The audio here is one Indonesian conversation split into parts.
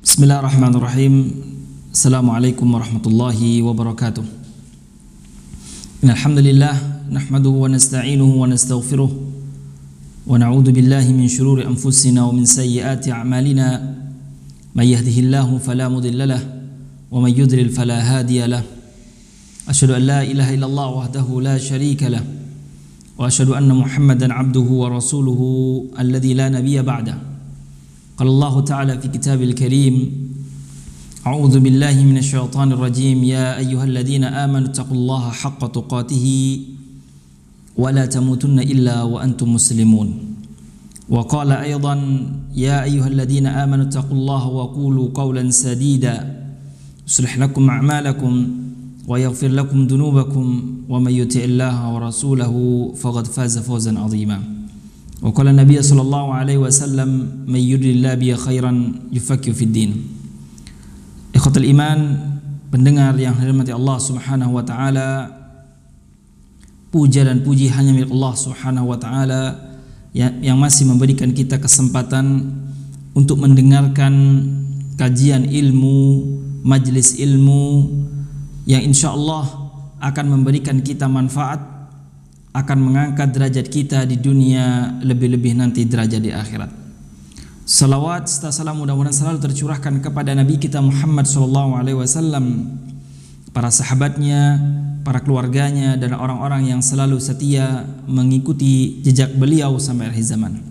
Bismillahirrahmanirrahim. Assalamualaikum warahmatullahi wabarakatuh. Alhamdulillah nahmaduhu wa nasta'inuhu wa nastaghfiruh wa na'udzu billahi min shururi anfusina wa min sayyiati a'malina. May yahdihillahu fala mudilla lahu wa may yudlil fala hadiya lahu. Asyhadu an la ilaha illallah wahdahu la syarika lahu wa asyhadu anna Muhammadan 'abduhu wa rasuluhu alladzi la nabiyya ba'dahu. Qala Allah Ta'ala fi kitabil karim, A'udzu billahi minasy syaithanir rajim, ya ayyuhalladzina amanu taqullaha haqqa tuqatih wa la tamutunna illa wa antum muslimun. Wa qala aidan, ya ayyuhalladzina amanu taqullaha wa qulu qawlan sadida yuslih lakum a'malakum wa yaghfir lakum dhunubakum wa may yuti'illaha wa rasulahu faqad faza fawzan 'azima. Wa qala Nabi sallallahu alaihi wasallam, may yuridillahu bihi khairan yufaqihu fid din. Ikhwatul iman, pendengar yang dirahmati Allah Subhanahu wa taala, puja dan puji hanya milik Allah Subhanahu wa taala yang masih memberikan kita kesempatan untuk mendengarkan kajian ilmu, majelis ilmu yang insyaallah akan memberikan kita manfaat, akan mengangkat derajat kita di dunia, lebih-lebih nanti derajat di akhirat. Salawat serta salam mudah-mudahan selalu tercurahkan kepada Nabi kita Muhammad SAW, para sahabatnya, para keluarganya, dan orang-orang yang selalu setia mengikuti jejak beliau sampai akhir zaman.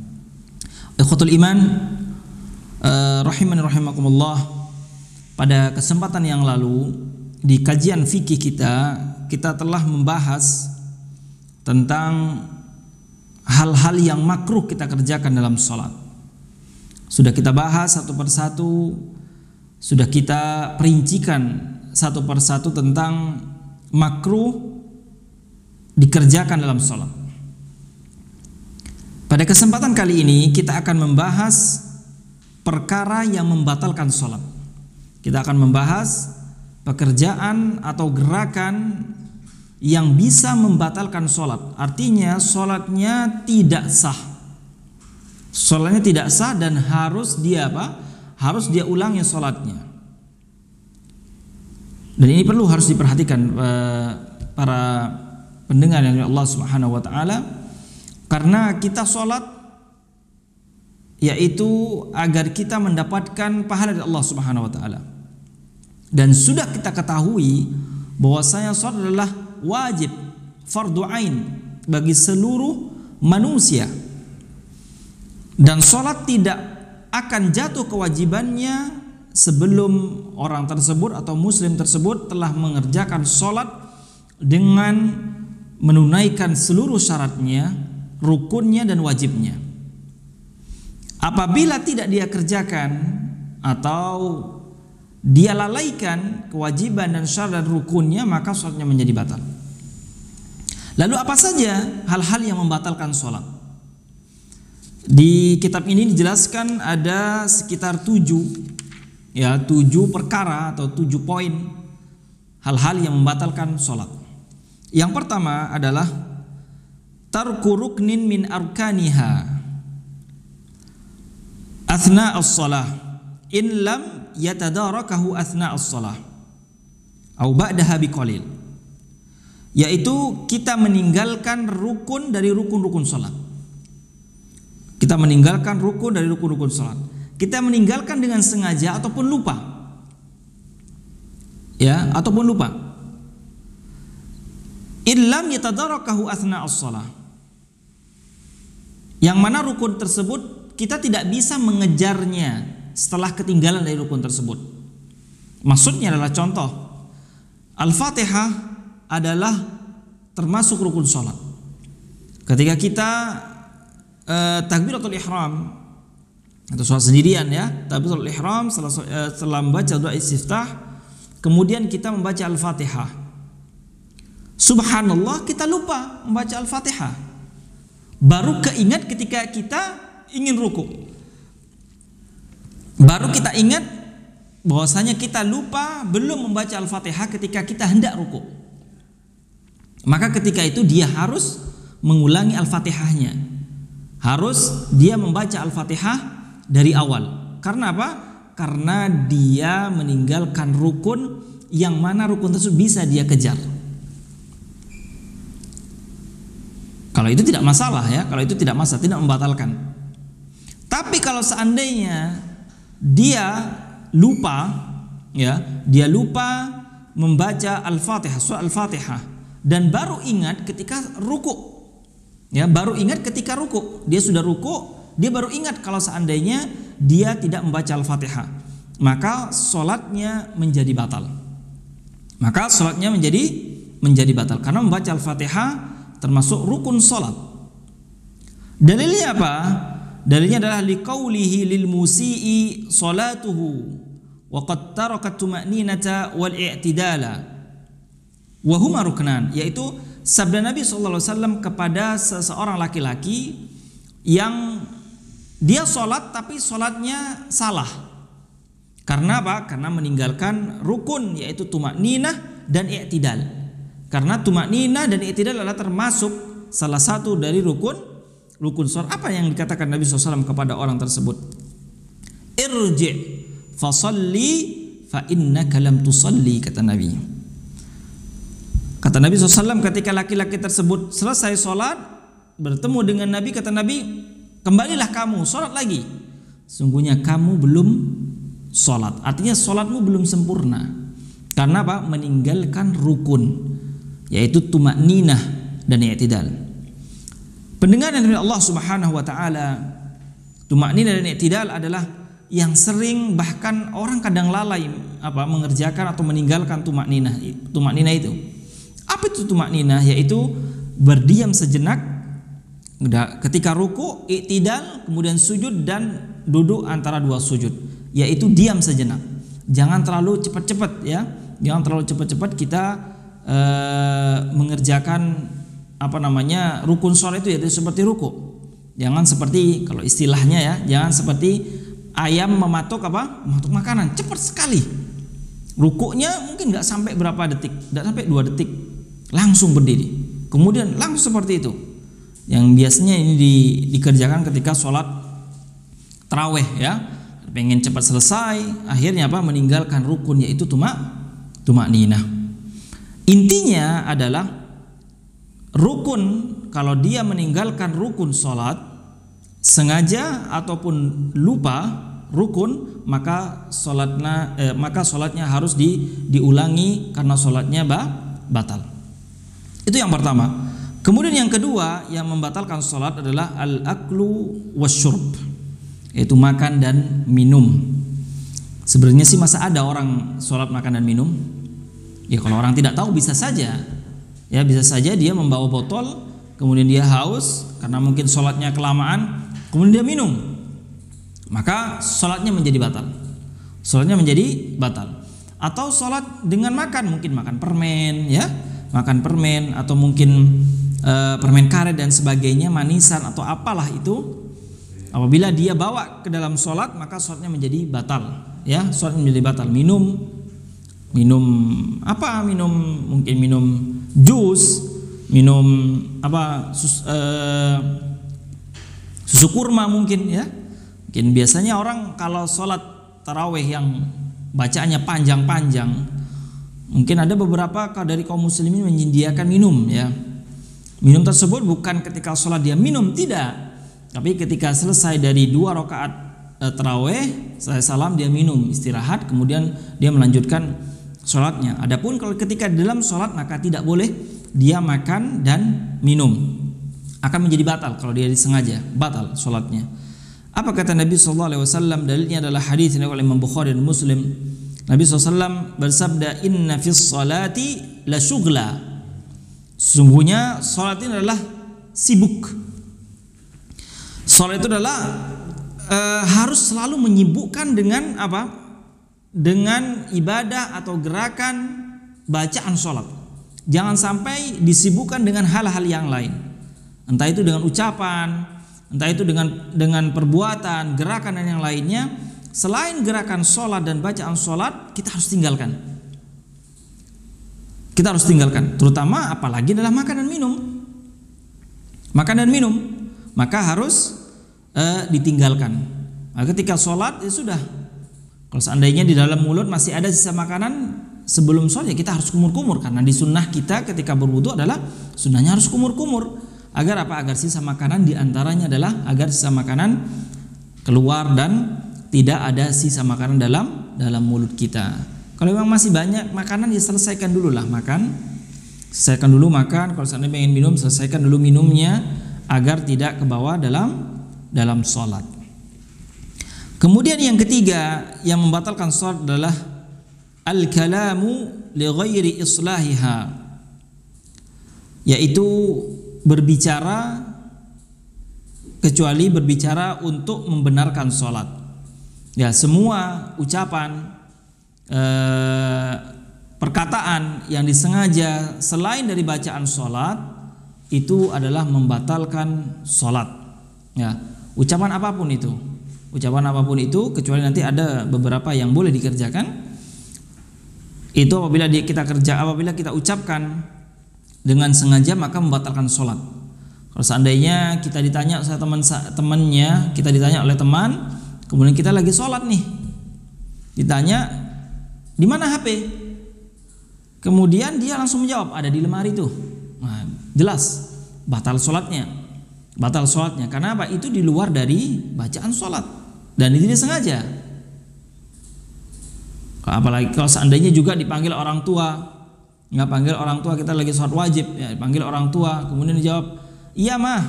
Ikhwatul iman, rahimani rahimakumullah. Pada kesempatan yang lalu di kajian fikih kita telah membahas tentang hal-hal yang makruh kita kerjakan dalam sholat. Sudah kita bahas satu persatu, sudah kita perincikan satu persatu tentang makruh dikerjakan dalam sholat. Pada kesempatan kali ini kita akan membahas perkara yang membatalkan sholat. Kita akan membahas pekerjaan atau gerakan yang bisa membatalkan sholat. Artinya sholatnya tidak sah. Sholatnya tidak sah dan harus dia apa? Harus dia ulangi sholatnya. Dan ini harus diperhatikan para pendengar yang Allah Subhanahu wa taala, karena kita sholat yaitu agar kita mendapatkan pahala dari Allah Subhanahu wa taala. Dan sudah kita ketahui bahwasanya sholat adalah wajib, fardu ain bagi seluruh manusia, dan sholat tidak akan jatuh kewajibannya sebelum orang tersebut atau muslim tersebut telah mengerjakan sholat dengan menunaikan seluruh syaratnya, rukunnya dan wajibnya. Apabila tidak dia kerjakan atau dia lalaikan kewajiban dan syarat dan rukunnya, maka sholatnya menjadi batal. Lalu apa saja hal-hal yang membatalkan sholat? Di kitab ini dijelaskan ada sekitar 7 perkara atau 7 poin hal-hal yang membatalkan sholat. Yang pertama adalah tarku ruknin min arkaniha athna as-shalah in lam yatadarakahu athna as-shalah au ba'daha biqalil, yaitu kita meninggalkan rukun dari rukun-rukun salat. Kita meninggalkan rukun dari rukun-rukun salat. Kita meninggalkan dengan sengaja ataupun lupa. Ya, ataupun lupa. Illam yatadarakahu athna as-shalah. Yang mana rukun tersebut kita tidak bisa mengejarnya setelah ketinggalan dari rukun tersebut. Maksudnya adalah contoh, Al-Fatihah adalah termasuk rukun sholat. Ketika kita takbiratul ihram atau sholat sendirian ya, takbiratul ihram setelah membaca doa istiftah, kemudian kita membaca Al-Fatihah. Subhanallah, kita lupa membaca Al-Fatihah. Baru keingat ketika kita ingin ruku. Baru kita ingat bahwasanya kita lupa belum membaca Al-Fatihah ketika kita hendak ruku. Maka ketika itu dia harus mengulangi Al-Fatihahnya. Harus dia membaca Al-Fatihah dari awal. Karena apa? Karena dia meninggalkan rukun yang mana rukun tersebut bisa dia kejar. Kalau itu tidak masalah ya, kalau itu tidak masalah, tidak membatalkan. Tapi kalau seandainya dia lupa ya, dia lupa membaca Al-Fatihah, surah Al-Fatihah, dan baru ingat ketika ruku. Ya, baru ingat ketika ruku. Dia sudah ruku, dia baru ingat kalau seandainya dia tidak membaca Al-Fatihah, maka sholatnya menjadi batal. Maka sholatnya menjadi batal karena membaca Al-Fatihah termasuk rukun sholat. Dalilnya apa? Dalilnya adalah liqaulihi lil musii salatuhu wa qad taraka tuma'ninata wal i'tidala wa huma ruknan, yaitu sabda Nabi sallallahu alaihi wasallam kepada seseorang laki-laki yang dia sholat tapi sholatnya salah. Karena apa? Karena meninggalkan rukun, yaitu tuma'ninah dan i'tidal. Karena tuma'ninah dan i'tidal adalah termasuk salah satu dari rukun sholat. Apa yang dikatakan Nabi SAW kepada orang tersebut? Irji' fasalli fa innaka lam tusalli, kata Nabi. Kata Nabi SAW ketika laki-laki tersebut selesai sholat, bertemu dengan Nabi, kata Nabi, kembalilah kamu, sholat lagi. Sungguhnya kamu belum sholat. Artinya sholatmu belum sempurna. Karena apa? Meninggalkan rukun, yaitu tuma'ninah dan i'tidal. Pendengar dari Allah Subhanahu wa taala, tuma'ninah dan i'tidal adalah yang sering bahkan orang kadang lalai mengerjakan atau meninggalkan tuma'ninah. Tuma'ninah itu. Apa itu tuma'ninah? Yaitu berdiam sejenak ketika ruku, i'tidal, kemudian sujud dan duduk antara dua sujud, yaitu diam sejenak. Jangan terlalu cepat-cepat ya. Jangan terlalu cepat-cepat kita mengerjakan rukun sholat itu, yaitu seperti ruku. Jangan seperti, kalau istilahnya ya, jangan seperti ayam mematuk makanan, cepat sekali. Rukunya mungkin nggak sampai berapa detik, nggak sampai 2 detik, langsung berdiri. Kemudian langsung seperti itu. Yang biasanya ini dikerjakan ketika sholat taraweh ya, pengen cepat selesai, akhirnya meninggalkan rukun, yaitu tuma'ninah. Intinya adalah rukun, kalau dia meninggalkan rukun sholat sengaja ataupun lupa rukun, maka sholatnya harus diulangi karena sholatnya batal. Itu yang pertama. Kemudian yang kedua yang membatalkan sholat adalah al-aklu wasyurb, yaitu makan dan minum. Sebenarnya sih masa ada orang sholat makan dan minum? Ya kalau orang tidak tahu bisa saja. Ya bisa saja dia membawa botol, kemudian dia haus karena mungkin sholatnya kelamaan, kemudian dia minum, maka sholatnya menjadi batal. Sholatnya menjadi batal. Atau sholat dengan makan, mungkin makan permen, ya, makan permen atau mungkin permen karet dan sebagainya, manisan atau apalah itu. Apabila dia bawa ke dalam sholat, maka sholatnya menjadi batal. Ya, sholatnya menjadi batal. Minum mungkin minum jus, minum susu kurma mungkin ya. Mungkin biasanya orang kalau sholat taraweh yang bacaannya panjang-panjang, mungkin ada beberapa dari kaum muslimin menyediakan minum ya. Minum tersebut bukan ketika sholat dia minum, tidak, tapi ketika selesai dari 2 rakaat taraweh, selesai salam dia minum, istirahat, kemudian dia melanjutkan sholatnya. Adapun kalau ketika dalam sholat, maka tidak boleh dia makan dan minum, akan menjadi batal. Kalau dia disengaja, batal sholatnya. Apa kata Nabi SAW? Dalilnya adalah hadis yang oleh Imam Bukhari dan Muslim. Nabi SAW bersabda, inna fis salati la syughla. Sesungguhnya sholat ini adalah sibuk. Sholat itu adalah harus selalu menyibukkan dengan dengan ibadah atau gerakan bacaan sholat. Jangan sampai disibukkan dengan hal-hal yang lain. Entah itu dengan ucapan, entah itu dengan perbuatan, gerakan dan yang lainnya. Selain gerakan sholat dan bacaan sholat, kita harus tinggalkan. Kita harus tinggalkan, terutama apalagi adalah makan dan minum. Makan dan minum, maka harus ditinggalkan. Nah, ketika sholat ya sudah. Kalau seandainya di dalam mulut masih ada sisa makanan sebelum sholat, ya kita harus kumur-kumur, karena di sunnah kita ketika berwudu adalah sunnahnya harus kumur-kumur. Agar apa? Agar sisa makanan diantaranya adalah agar sisa makanan keluar dan tidak ada sisa makanan dalam mulut kita. Kalau memang masih banyak makanan, ya selesaikan dulu lah makan. Selesaikan dulu makan. Kalau seandainya ingin minum, selesaikan dulu minumnya agar tidak ke bawah dalam sholat. Kemudian yang ketiga yang membatalkan sholat adalah al-kalamu li ghairi islahiha, yaitu berbicara kecuali berbicara untuk membenarkan sholat. Ya, semua ucapan, perkataan yang disengaja selain dari bacaan sholat itu adalah membatalkan sholat. Ya, ucapan apapun itu, kecuali nanti ada beberapa yang boleh dikerjakan. Itu apabila kita ucapkan dengan sengaja maka membatalkan sholat. Kalau seandainya kita ditanya oleh temannya, kita ditanya oleh teman, kemudian kita lagi sholat nih, ditanya di mana HP, kemudian dia langsung menjawab ada di lemari tuh, nah, jelas batal sholatnya. Karena apa? Itu di luar dari bacaan sholat dan itu disengaja. Apalagi kalau seandainya juga dipanggil orang tua, nggak panggil orang tua, kita lagi sholat wajib, ya dipanggil orang tua, kemudian dijawab, iya mah,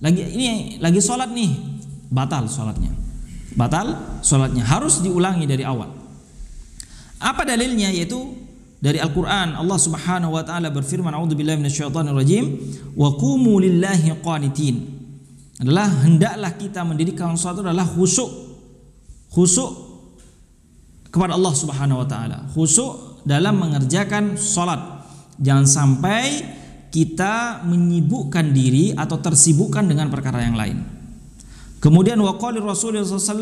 lagi sholat nih, batal sholatnya, harus diulangi dari awal. Apa dalilnya? Yaitu dari Al-Quran. Allah Subhanahu wa ta'ala berfirman, a'udzubillahi minasyaitonirrajim, wa qumu lillahi qanitin. Adalah hendaklah kita mendirikan sholat adalah khusyuk kepada Allah Subhanahu wa ta'ala, khusyuk dalam mengerjakan sholat. Jangan sampai kita menyibukkan diri atau tersibukkan dengan perkara yang lain. Kemudian waqali Rasulullah SAW,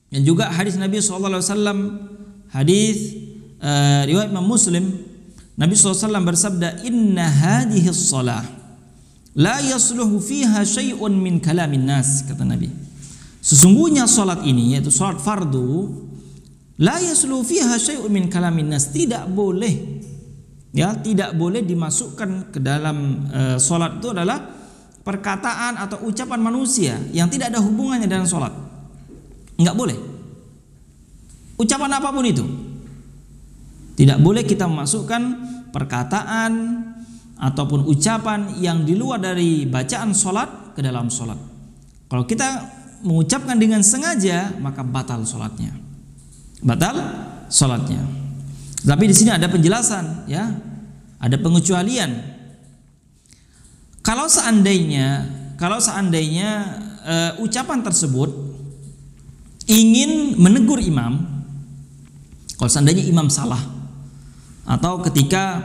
dan juga hadis Nabi SAW, hadis riwayat Imam Muslim, Nabi SAW bersabda, inna hadhihi shalah la yasluhu fiha syai'un min kalamin nas, kata Nabi. Sesungguhnya salat ini, yaitu salat fardu, la yasluhu fiha syai'un min kalamin nas, tidak boleh dimasukkan ke dalam salat itu adalah perkataan atau ucapan manusia yang tidak ada hubungannya dengan salat. Enggak boleh. Ucapan apapun itu. Tidak boleh kita memasukkan perkataan ataupun ucapan yang di luar dari bacaan sholat ke dalam sholat. Kalau kita mengucapkan dengan sengaja, maka batal sholatnya. Tapi di sini ada penjelasan, ya, ada pengecualian. Kalau seandainya ucapan tersebut ingin menegur imam, kalau seandainya imam salah, atau ketika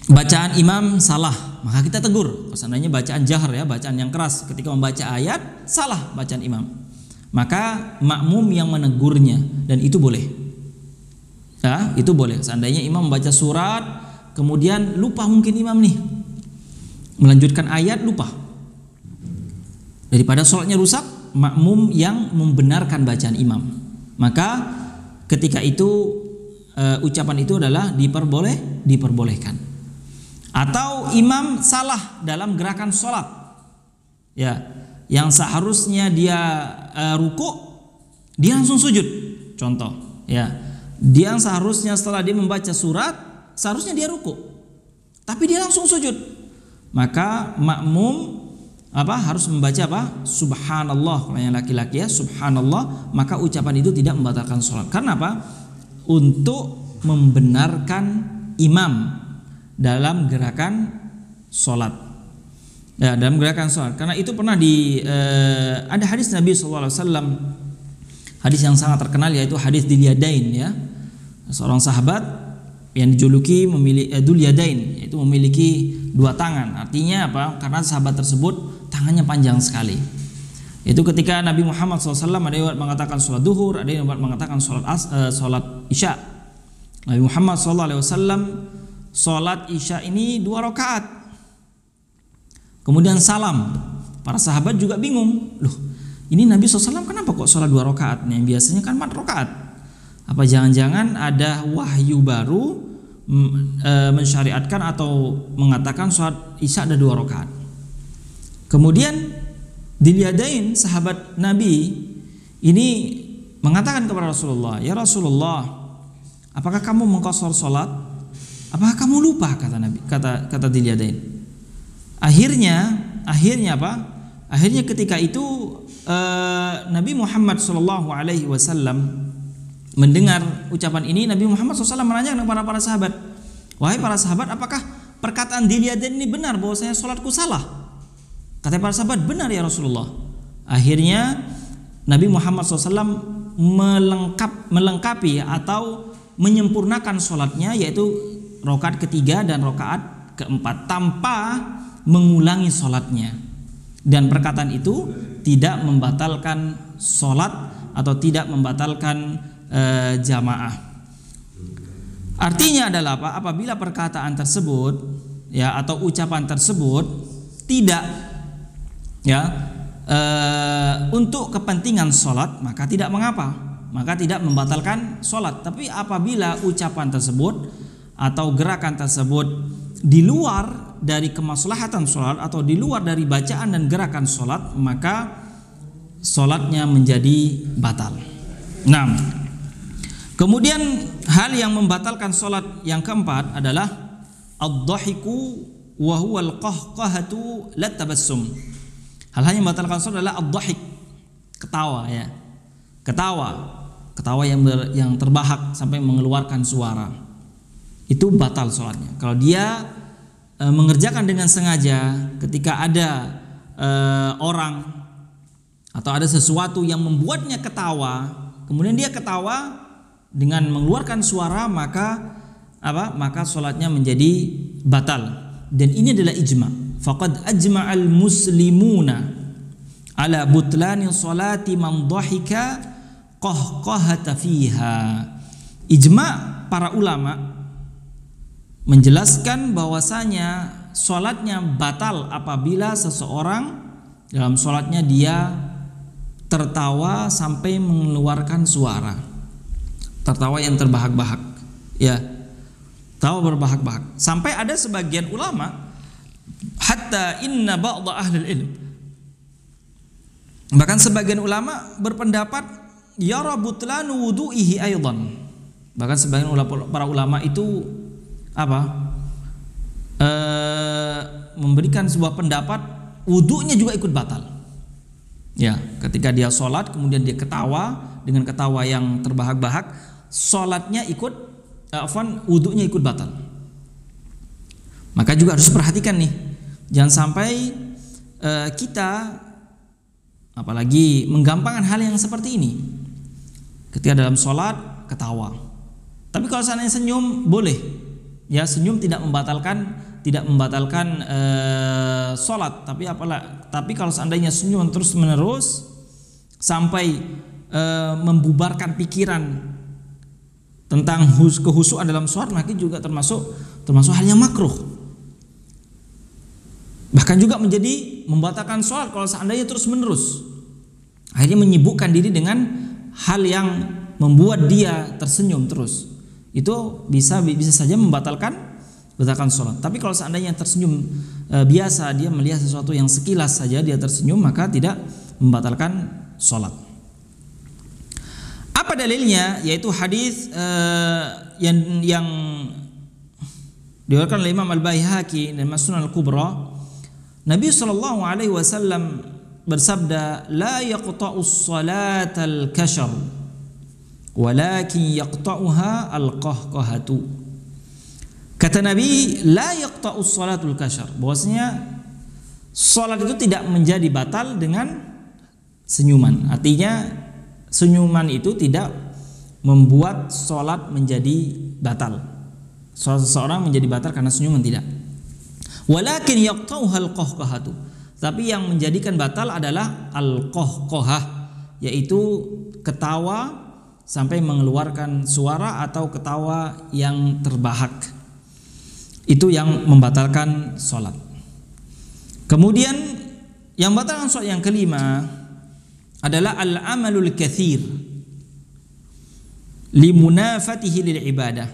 bacaan imam salah, maka kita tegur. Seandainya bacaan jahar, ya, bacaan yang keras, ketika membaca ayat salah bacaan imam, maka makmum yang menegurnya, dan itu boleh. Ya, itu boleh. Seandainya imam membaca surat, kemudian lupa mungkin imam nih melanjutkan ayat, lupa. Daripada sholatnya rusak, makmum yang membenarkan bacaan imam, maka ketika itu ucapan itu adalah diperbolehkan. Atau imam salah dalam gerakan sholat, ya, yang seharusnya dia ruku, dia langsung sujud. Contoh, ya, dia yang seharusnya setelah dia membaca surat, seharusnya dia ruku, tapi dia langsung sujud. Maka makmum harus membaca subhanallah. Kalau yang laki-laki, ya, subhanallah, maka ucapan itu tidak membatalkan sholat. Karena apa? Untuk membenarkan imam dalam gerakan sholat, ya, dalam gerakan sholat. Karena itu pernah ada hadis Nabi SAW, hadis yang sangat terkenal, yaitu hadis Dulyadain, ya, seorang sahabat yang dijuluki Dulyadain, yaitu memiliki dua tangan. Artinya apa? Karena sahabat tersebut tangannya panjang sekali. Itu ketika Nabi Muhammad SAW, ada yang mengatakan sholat duhur, ada yang mengatakan sholat isya. Nabi Muhammad SAW sholat isya ini 2 rakaat, kemudian salam. Para sahabat juga bingung, loh, ini Nabi SAW kenapa kok sholat 2 rakaat? Yang biasanya kan 4 rakaat. Apa jangan-jangan ada wahyu baru mensyariatkan atau mengatakan sholat isya ada 2 rakaat? Kemudian Dilyadain sahabat Nabi ini mengatakan kepada Rasulullah, ya Rasulullah, apakah kamu mengqashar sholat? Apakah kamu lupa? Kata Nabi, kata Dilyadain. Akhirnya apa? Akhirnya ketika itu Nabi Muhammad SAW mendengar ucapan ini, Nabi Muhammad SAW menanyakan kepada para sahabat, wahai para sahabat, apakah perkataan Dilyadain ini benar bahwasanya sholatku salah? Kata para sahabat, benar ya Rasulullah. Akhirnya Nabi Muhammad SAW melengkapi atau menyempurnakan sholatnya, yaitu rakaat ketiga dan rakaat keempat tanpa mengulangi sholatnya. Dan perkataan itu tidak membatalkan sholat atau tidak membatalkan jamaah. Artinya adalah apa? Apabila perkataan tersebut ya atau ucapan tersebut tidak untuk kepentingan sholat, maka tidak mengapa, maka tidak membatalkan sholat. Tapi apabila ucapan tersebut atau gerakan tersebut di luar dari kemaslahatan sholat atau di luar dari bacaan dan gerakan sholat, maka sholatnya menjadi batal. Nah, kemudian hal yang membatalkan sholat yang keempat adalah ad-dhahiku wa huwa al-qahqahatu la tabassum. Hal-hal yang membatalkan sholat adalah ad-dhahik, ketawa ya. Ketawa yang terbahak sampai mengeluarkan suara. Itu batal sholatnya. Kalau dia mengerjakan dengan sengaja, ketika ada orang atau ada sesuatu yang membuatnya ketawa, kemudian dia ketawa dengan mengeluarkan suara, maka maka sholatnya menjadi batal. Dan ini adalah ijma'. Faqad ajma'al muslimuna ala butlani sholati man dhahika qahqahata fiha. Ijma' para ulama menjelaskan bahwasanya sholatnya batal apabila seseorang dalam sholatnya dia tertawa sampai mengeluarkan suara, tertawa yang terbahak-bahak, ya, tawa berbahak-bahak. Sampai ada sebagian ulama, hatta inna ba'da ahlul ilm, bahkan sebagian ulama berpendapat yara butlanu wudu'ihi aidan. Bahkan sebagian para ulama itu memberikan sebuah pendapat wudunya juga ikut batal. Ya, ketika dia sholat kemudian dia ketawa dengan ketawa yang terbahak-bahak, sholatnya ikut wudunya ikut batal. Maka juga harus perhatikan nih, jangan sampai kita apalagi menggampangkan hal yang seperti ini. Ketika dalam sholat ketawa, tapi kalau seandainya senyum boleh. Ya, senyum tidak membatalkan sholat. Tapi kalau seandainya senyum terus menerus sampai membubarkan pikiran tentang kehusuan dalam sholat, maka juga termasuk hal yang makruh. Bahkan juga menjadi membatalkan sholat kalau seandainya terus menerus, akhirnya menyibukkan diri dengan hal yang membuat dia tersenyum terus. Itu bisa saja membatalkan sholat. Tapi kalau seandainya tersenyum biasa, dia melihat sesuatu yang sekilas saja dia tersenyum, maka tidak membatalkan sholat. Apa dalilnya? Yaitu hadis yang diriwayatkan oleh Imam Al-Baihaqi dan Sunan Al-Kubra. Nabi SAW bersabda, la yaqta'us salatal kashar walakin yaqta'uha al-qahqahatu. Kata Nabi, la yaqta'us salatul kashar, bahwasanya salat itu tidak menjadi batal dengan senyuman. Artinya senyuman itu tidak membuat salat menjadi batal. Salat seseorang menjadi batal karena senyuman, tidak. Walakin yaqta'uha al-qahqahatu, tapi yang menjadikan batal adalah al-qahqahah, yaitu ketawa sampai mengeluarkan suara atau ketawa yang terbahak. Itu yang membatalkan sholat. Kemudian yang membatalkan sholat yang kelima adalah al-amalul katsir limunafatihi lil ibadah,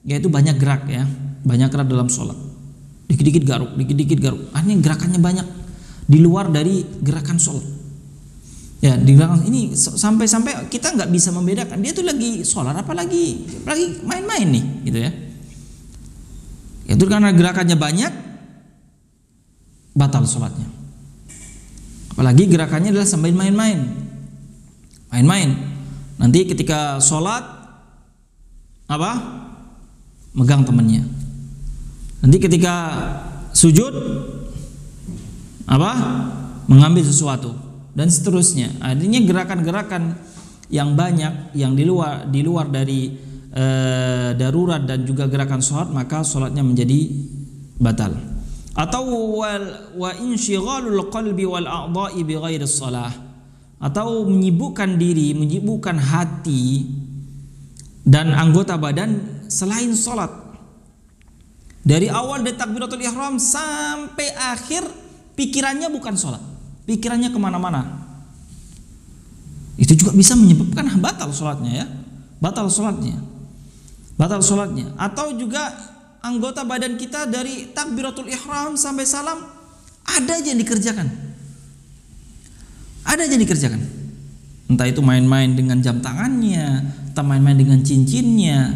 yaitu banyak gerak ya, banyak gerak dalam sholat, dikit-dikit garuk, dikit-dikit garuk. Ini gerakannya banyak di luar dari gerakan sholat. Ya, di gerakan ini sampai-sampai kita nggak bisa membedakan dia tuh lagi sholat apalagi main-main nih, gitu ya. Itu karena gerakannya banyak, batal sholatnya. Apalagi gerakannya adalah sambil main-main. Nanti ketika sholat apa? Megang temannya. Nanti ketika sujud apa? Mengambil sesuatu dan seterusnya. Artinya gerakan-gerakan yang banyak yang di luar dari darurat dan juga gerakan sholat, maka sholatnya menjadi batal. Atau wa inshighalul qalbi wal a'dha'i bi ghairi shalah, atau menyibukkan diri, menyibukkan hati dan anggota badan selain sholat. Dari awal dari takbiratul ihram sampai akhir pikirannya bukan sholat, pikirannya kemana-mana. Itu juga bisa menyebabkan batal sholatnya ya, batal sholatnya. Atau juga anggota badan kita dari takbiratul ihram sampai salam ada aja yang dikerjakan. Entah itu main-main dengan jam tangannya, atau main-main dengan cincinnya.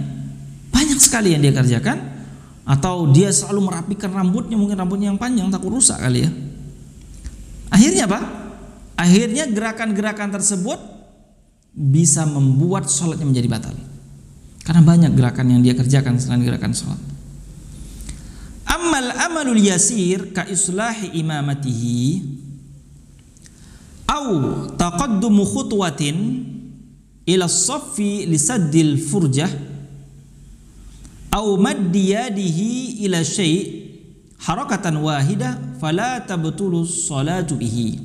Banyak sekali yang dia kerjakan. Atau dia selalu merapikan rambutnya, mungkin rambutnya yang panjang takut rusak kali ya. Akhirnya apa? Akhirnya gerakan-gerakan tersebut bisa membuat sholatnya menjadi batal. Karena banyak gerakan yang dia kerjakan selain gerakan sholat. Amalul yasir ka islahi imamatihi au taqaddumu khutwatin ila as-saffi lisaddil furjah au maddi yadihi ila syai' harakatan wahidah fala tabtulu sholatu bihi.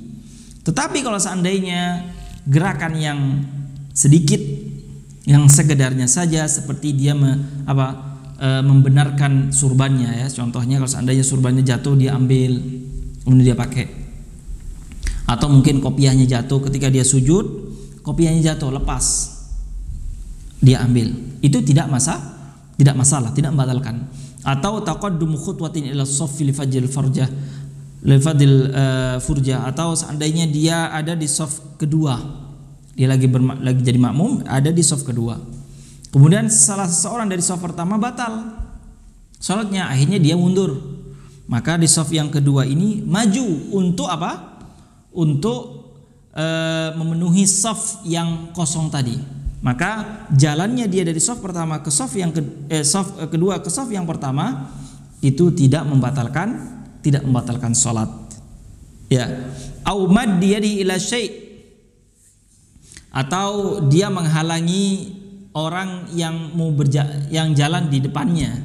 Tetapi kalau seandainya gerakan yang sedikit, yang sekedarnya saja, seperti dia membenarkan surbannya ya. Contohnya kalau seandainya surbannya jatuh, dia ambil kemudian dia pakai. Atau mungkin kopiahnya jatuh ketika dia sujud, kopiahnya jatuh lepas, dia ambil. Itu tidak masalah, tidak membatalkan. Atau taqaddum khutwatin ila shaffi li fadil furjah, atau seandainya dia ada di shaf kedua, dia lagi jadi makmum, ada di shaf kedua. Kemudian salah seorang dari shaf pertama batal salatnya, akhirnya dia mundur. Maka di shaf yang kedua ini maju untuk apa? Untuk memenuhi shaf yang kosong tadi. Maka jalannya dia dari shaf pertama ke shaf yang kedua ke shaf yang pertama itu tidak membatalkan salat. Ya. Au maddi yadi ila syai', atau dia menghalangi orang yang yang jalan di depannya,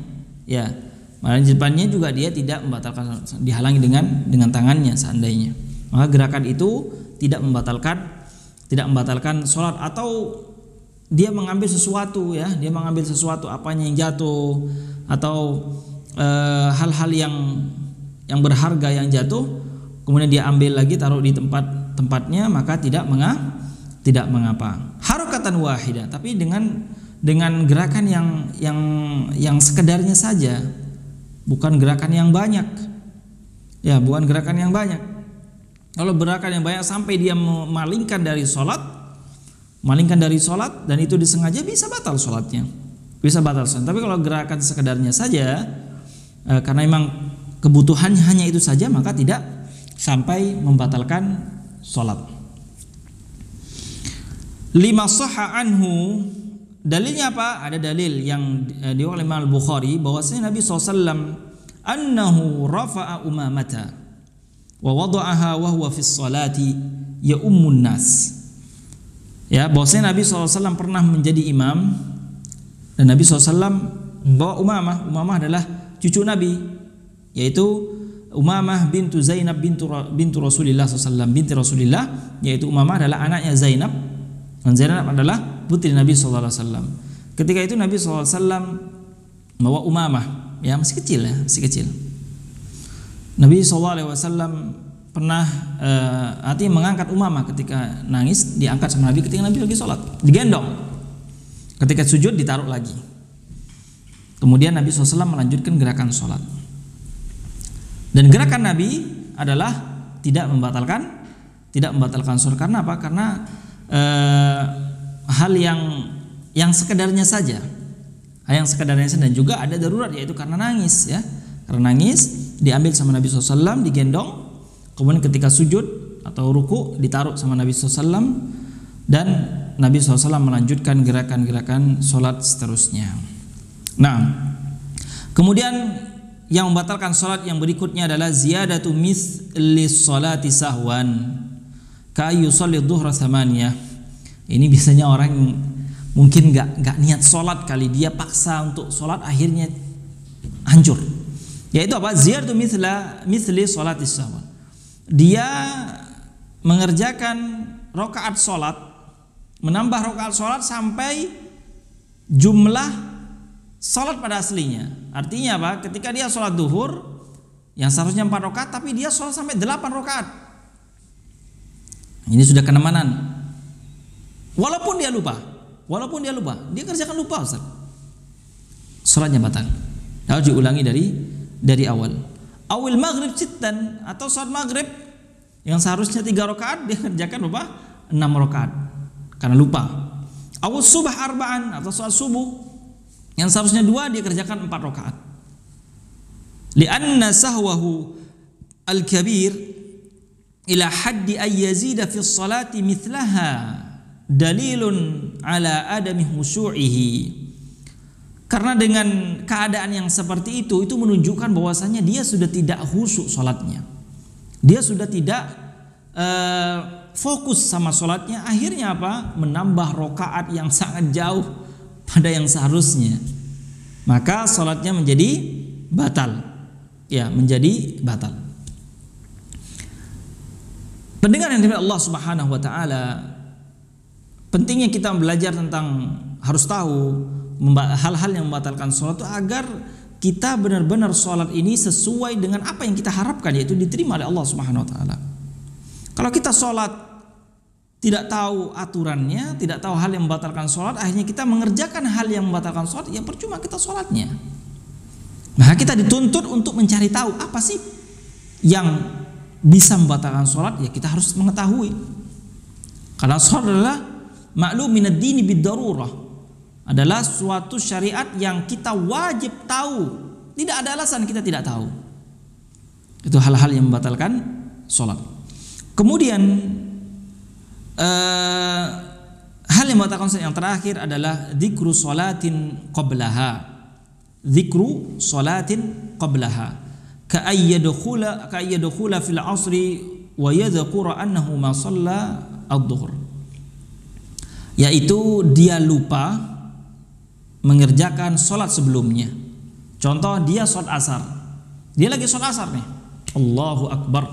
ya, malah di depannya juga dia tidak membatalkan, dihalangi dengan tangannya seandainya, maka gerakan itu tidak membatalkan sholat. Atau dia mengambil sesuatu ya, apanya yang jatuh, atau hal-hal yang berharga yang jatuh, kemudian dia ambil lagi taruh di tempatnya, maka tidak mengapa. Harakatan wahidah, tapi dengan gerakan yang sekedarnya saja, bukan gerakan yang banyak. Ya, bukan gerakan yang banyak. Kalau gerakan yang banyak sampai dia memalingkan dari sholat dan itu disengaja, bisa batal sholatnya. Tapi kalau gerakan sekedarnya saja, karena memang kebutuhannya hanya itu saja, maka tidak sampai membatalkan sholat. Lima sahha anhu, dalilnya apa? Ada dalil yang diriwayatkan Imam Al-Bukhari bahwasanya Nabi SAW annahu rafa'a umamata wa wada'aha wa huwa fi sholati ya ummun nas. Ya, bahwasanya Nabi SAW pernah menjadi imam dan Nabi SAW membawa Umamah adalah cucu Nabi, yaitu Umamah bintu Zainab bintu Rasulullah SAW, binti Rasulullah, yaitu Umamah adalah anaknya Zainab. Dan Zainab adalah putri Nabi SAW. Ketika itu Nabi SAW membawa Umamah, ya masih kecil. Nabi SAW artinya mengangkat Umamah ketika nangis, diangkat sama Nabi ketika Nabi lagi sholat, digendong. Ketika sujud ditaruh lagi. Kemudian Nabi SAW melanjutkan gerakan sholat. Dan gerakan Nabi adalah tidak membatalkan sholat. Karena apa? Karena hal yang sekedarnya saja. Hal yang sekedarnya saja, dan juga ada darurat, yaitu karena nangis, ya. Karena nangis diambil sama Nabi SAW, digendong. Kemudian ketika sujud atau ruku ditaruh sama Nabi SAW, dan Nabi SAW melanjutkan gerakan-gerakan sholat seterusnya. Nah, kemudian yang membatalkan sholat yang berikutnya adalah ziyadatu mithli sholati sahwan ka yusalli dhuhra thamaniyah. Ini biasanya orang mungkin nggak niat sholat kali, dia paksa untuk sholat akhirnya hancur. Yaitu apa? Ziyadatu mithli sholati sahwan. Dia mengerjakan rakaat sholat, menambah rakaat sholat sampai jumlah sholat pada aslinya. Artinya apa? Ketika dia sholat duhur yang seharusnya 4 rakaat, tapi dia sholat sampai 8 rakaat. Ini sudah kenemanan. Walaupun dia lupa, dia kerjakan lupa, Ustaz. Sholatnya batal. Harus diulangi dari awal. Awil maghrib sittan, atau sholat maghrib yang seharusnya 3 rakaat dia kerjakan berapa? 6 rakaat karena lupa. Awil subah arba'an, atau sholat subuh yang seharusnya 2 dia kerjakan 4 rakaat. Lianna sahwahu al-kabir ila haddi ay yazida fi sholati mithlaha dalilun ala adami khusyu'ihi. Karena dengan keadaan yang seperti itu menunjukkan bahwasanya dia sudah tidak khusyuk sholatnya. Dia sudah tidak fokus sama sholatnya. Akhirnya apa? Menambah rakaat yang sangat jauh pada yang seharusnya. Maka sholatnya menjadi batal. Ya, menjadi batal. Pendengar yang dimuliakan Allah Subhanahu wa taala, pentingnya kita belajar tentang, harus tahu hal-hal yang membatalkan sholat itu agar kita benar-benar sholat ini sesuai dengan apa yang kita harapkan, yaitu diterima oleh Allah Subhanahu wa taala. Kalau kita sholat tidak tahu aturannya, tidak tahu hal yang membatalkan sholat, akhirnya kita mengerjakan hal yang membatalkan sholat, ya percuma kita sholatnya. Maka kita dituntut untuk mencari tahu apa sih yang bisa membatalkan sholat, ya kita harus mengetahui. Karena sholat adalah maklum minad dini bid-darurah, adalah suatu syariat yang kita wajib tahu. Tidak ada alasan kita tidak tahu. Itu hal-hal yang membatalkan sholat. Kemudian hal yang membatalkan sholat yang terakhir adalah dzikru sholatin qablaha. Dzikru sholatin qablaha ka ayyadkhula fil asri wa yadhkura annahu ma shalla adh-dhuhr. Yaitu dia lupa mengerjakan sholat sebelumnya. Contoh, dia sholat asar, dia lagi sholat asar nih, Allahu Akbar.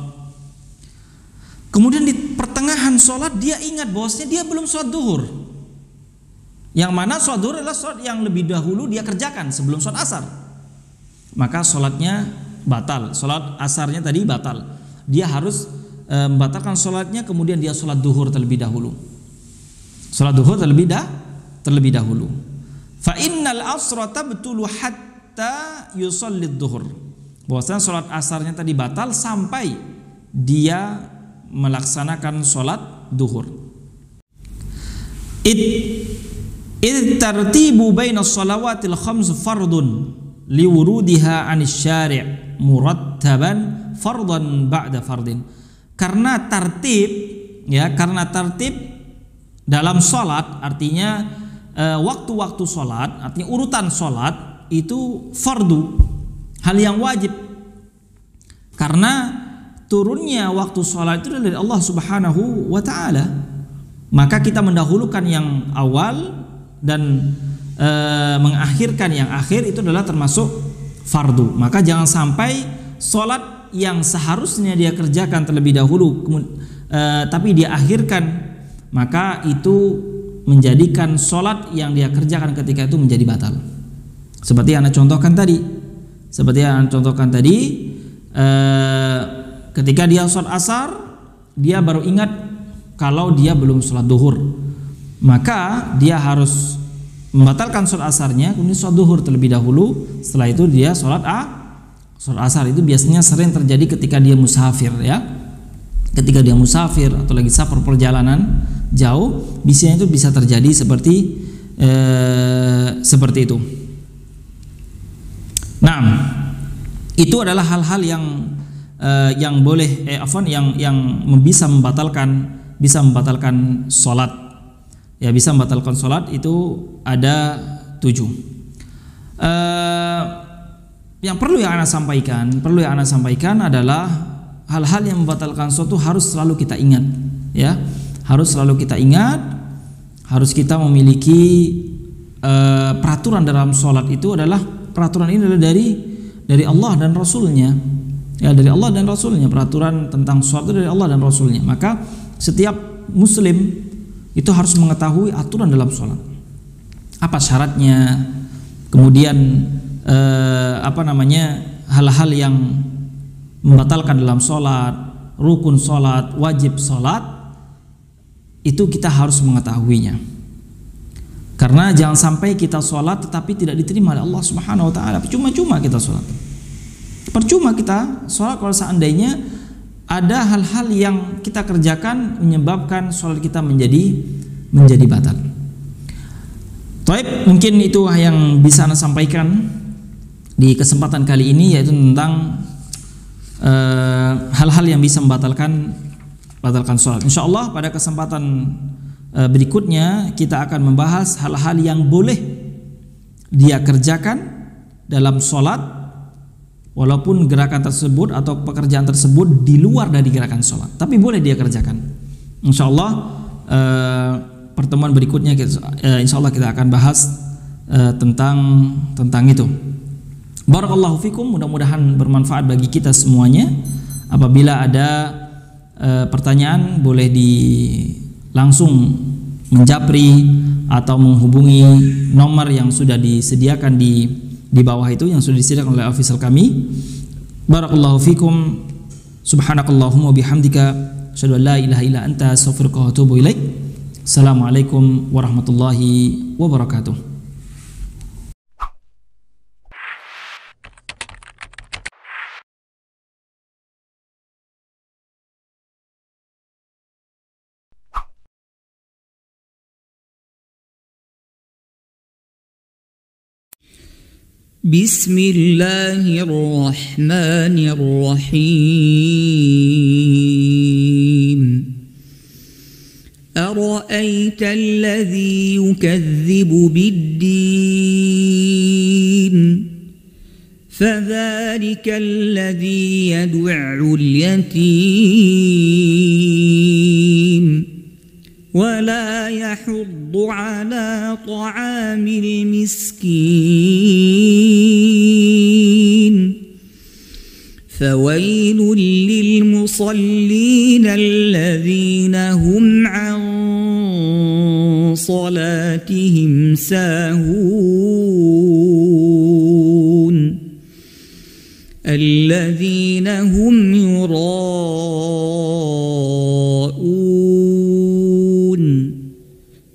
Kemudian di pertengahan sholat dia ingat bahwasanya dia belum sholat duhur, yang mana sholat duhur adalah sholat yang lebih dahulu dia kerjakan sebelum sholat asar. Maka sholatnya batal, sholat asarnya tadi batal. Dia harus membatalkan sholatnya, kemudian dia sholat duhur terlebih dahulu. Sholat duhur terlebih dahulu. Fa innal asra tabtulu hatta yusalli dhuhr. Bahwasanya salat asarnya tadi batal sampai dia melaksanakan salat duhur. Id tartibu baina shalawatil khams fardun liwurudiha 'anis syari' murattaban fardan ba'da fardin. Karena tertib dalam salat, artinya waktu-waktu sholat, artinya urutan sholat itu fardu, hal yang wajib. Karena turunnya waktu sholat itu dari Allah Subhanahu wa ta'ala, maka kita mendahulukan yang awal dan mengakhirkan yang akhir, itu adalah termasuk fardu. Maka jangan sampai sholat yang seharusnya dia kerjakan terlebih dahulu tapi dia akhirkan, maka itu menjadikan sholat yang dia kerjakan ketika itu menjadi batal. Seperti yang Anda contohkan tadi, ketika dia sholat asar, dia baru ingat kalau dia belum sholat duhur, maka dia harus membatalkan sholat asarnya, kemudian sholat duhur terlebih dahulu. Setelah itu dia sholat asar. Itu biasanya sering terjadi ketika dia musafir, ya. Ketika dia musafir atau lagi safar perjalanan jauh, biasanya itu bisa terjadi seperti itu. Nah, itu adalah hal-hal yang boleh yang bisa membatalkan sholat. Ya, bisa membatalkan sholat itu ada 7. Yang perlu yang ana sampaikan adalah hal-hal yang membatalkan sholat itu harus selalu kita ingat, ya. Harus selalu kita ingat, harus kita memiliki peraturan dalam sholat. Itu adalah peraturan ini adalah dari Allah dan Rasulnya, ya, dari Allah dan Rasulnya. Peraturan tentang sholat itu dari Allah dan Rasulnya. Maka setiap muslim itu harus mengetahui aturan dalam sholat, apa syaratnya, kemudian hal-hal yang membatalkan dalam sholat, rukun sholat, wajib sholat, itu kita harus mengetahuinya. Karena jangan sampai kita sholat tetapi tidak diterima oleh Allah Subhanahu Wa Taala. Percuma kita sholat. Percuma kita sholat kalau seandainya ada hal-hal yang kita kerjakan menyebabkan sholat kita menjadi batal. Baik, mungkin itu yang bisa Anda sampaikan di kesempatan kali ini, yaitu tentang hal-hal yang bisa membatalkan sholat. Insya Allah pada kesempatan berikutnya kita akan membahas hal-hal yang boleh dia kerjakan dalam sholat, walaupun gerakan tersebut atau pekerjaan tersebut di luar dari gerakan sholat, tapi boleh dia kerjakan. Insya Allah pertemuan berikutnya insya Allah kita akan bahas tentang itu. Barakallahu fikum, mudah-mudahan bermanfaat bagi kita semuanya. Apabila ada pertanyaan boleh langsung menjapri atau menghubungi nomor yang sudah disediakan di bawah itu, yang sudah disediakan oleh official kami. Barakallahu fikum, subhanakallahumma bihamdika, asyhadu an la ilaha illa anta, astaghfiruka wa atubu ilaik. Assalamualaikum warahmatullahi wabarakatuh. بسم الله الرحمن الرحيم أرأيت الذي يكذب بالدين فذلك الذي يدع اليتيم ولا يحض على طعام المسكين فويل للمصلين الذين هم عن صلاتهم ساهون الذين هم يراءون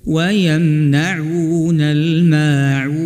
ويمنعون الماعون